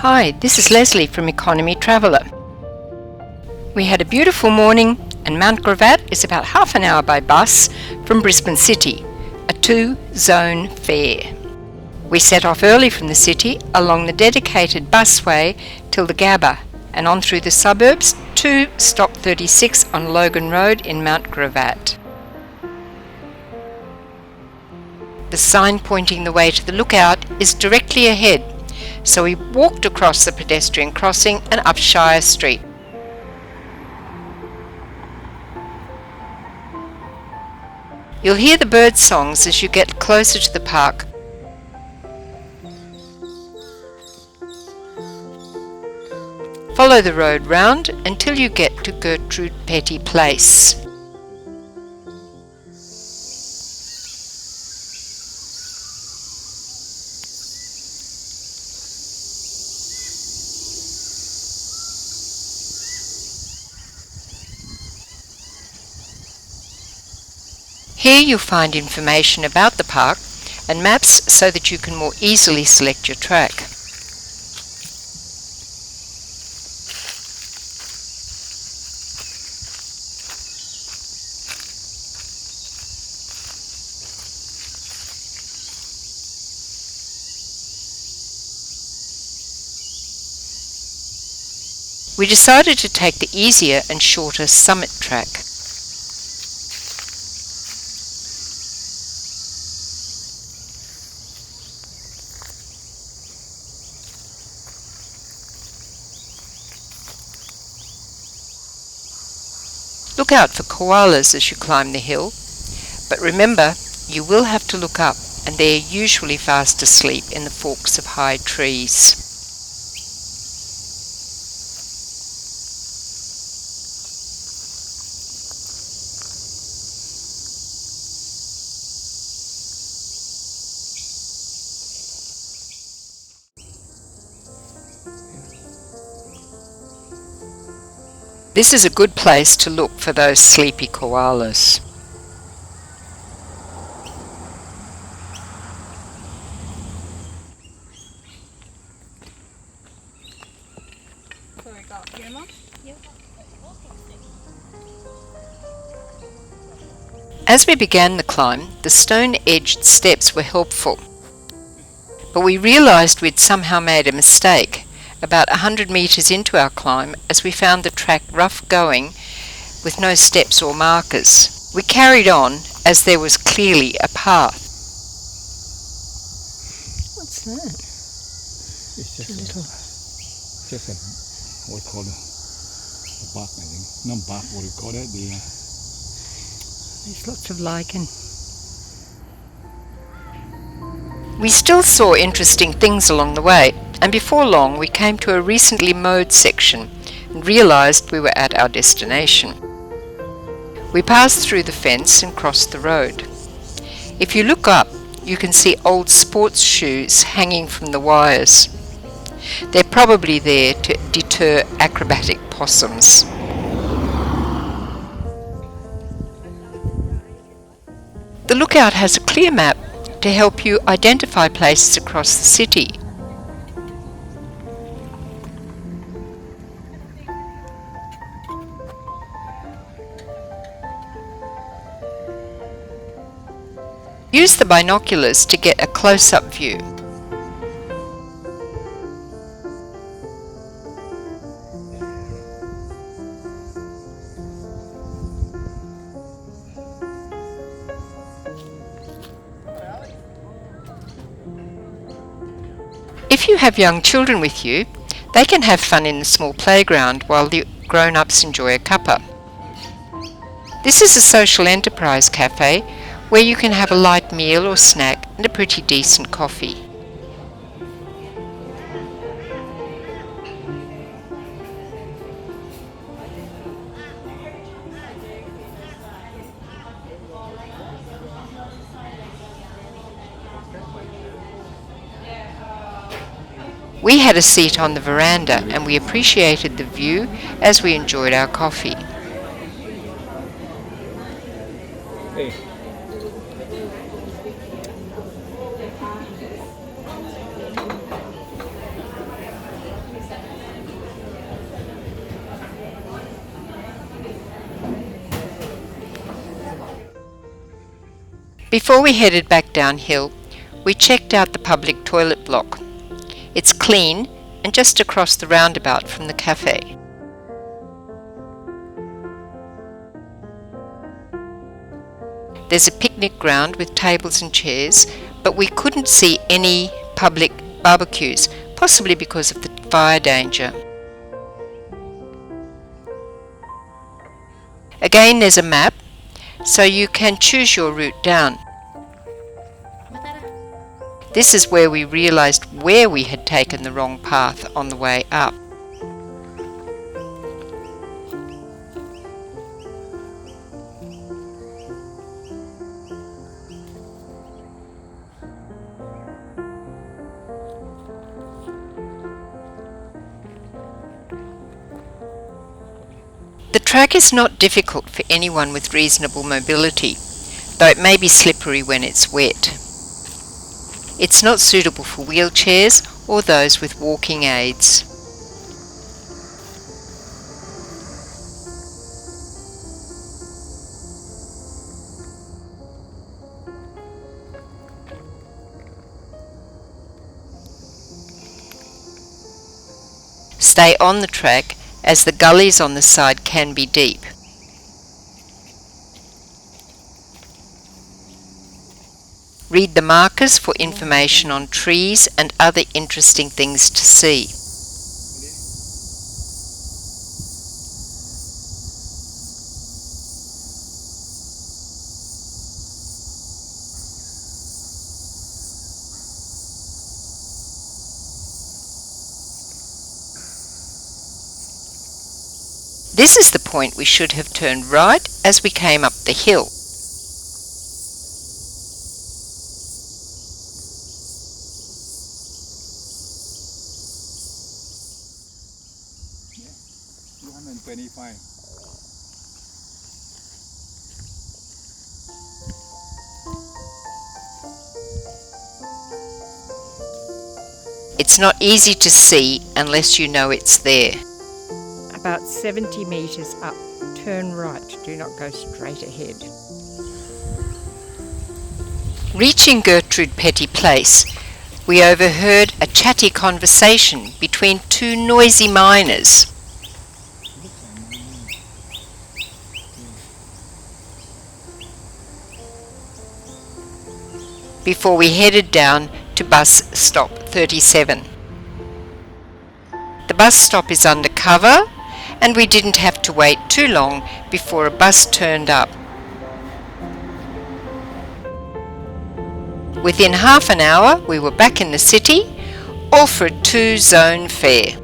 Hi, this is Leslie from Economy Traveller. We had a beautiful morning and Mount Gravatt is about half an hour by bus from Brisbane City, a 2-zone fare. We set off early from the city along the dedicated busway till the Gabba and on through the suburbs to stop 36 on Logan Road in Mount Gravatt. The sign pointing the way to the lookout is directly ahead, so we walked across the pedestrian crossing and up Shire Street. You'll hear the bird songs as you get closer to the park. Follow the road round until you get to Gertrude Petty Place. Here you'll find information about the park and maps so that you can more easily select your track. We decided to take the easier and shorter summit track. Look out for koalas as you climb the hill, but remember you will have to look up and they are usually fast asleep in the forks of high trees. This is a good place to look for those sleepy koalas. As we began the climb, the stone-edged steps were helpful, but we realised we'd somehow made a mistake about 100 metres into our climb as we found the track rough going with no steps or markers. We carried on as there was clearly a path. What's that? It's just a what do you call it? A bark, I think. Not bark, what do you call it? There's lots of lichen. We still saw interesting things along the way, and before long we came to a recently mowed section and realised we were at our destination. We passed through the fence and crossed the road. If you look up, you can see old sports shoes hanging from the wires. They're probably there to deter acrobatic possums. The lookout has a clear map to help you identify places across the city. Use the binoculars to get a close-up view. If you have young children with you, they can have fun in the small playground while the grown-ups enjoy a cuppa. This is a social enterprise cafe where you can have a light meal or snack and a pretty decent coffee. We had a seat on the veranda and we appreciated the view as we enjoyed our coffee. Hey. Before we headed back downhill, we checked out the public toilet block. It's clean and just across the roundabout from the cafe. There's a picnic ground with tables and chairs, but we couldn't see any public barbecues, possibly because of the fire danger. Again, there's a map, so you can choose your route down. This is where we realized where we had taken the wrong path on the way up. The track is not difficult for anyone with reasonable mobility, though it may be slippery when it's wet. It's not suitable for wheelchairs or those with walking aids. Stay on the track, as the gullies on the side can be deep. Read the markers for information on trees and other interesting things to see. This is the point we should have turned right as we came up the hill. Yeah, 225. It's not easy to see unless you know it's there. About 70 metres up, turn right, do not go straight ahead. Reaching Gertrude Petty Place, we overheard a chatty conversation between two noisy miners. Before we headed down to bus stop 37. The bus stop is under cover, and we didn't have to wait too long before a bus turned up. Within half an hour we were back in the city, all for a 2-zone fare.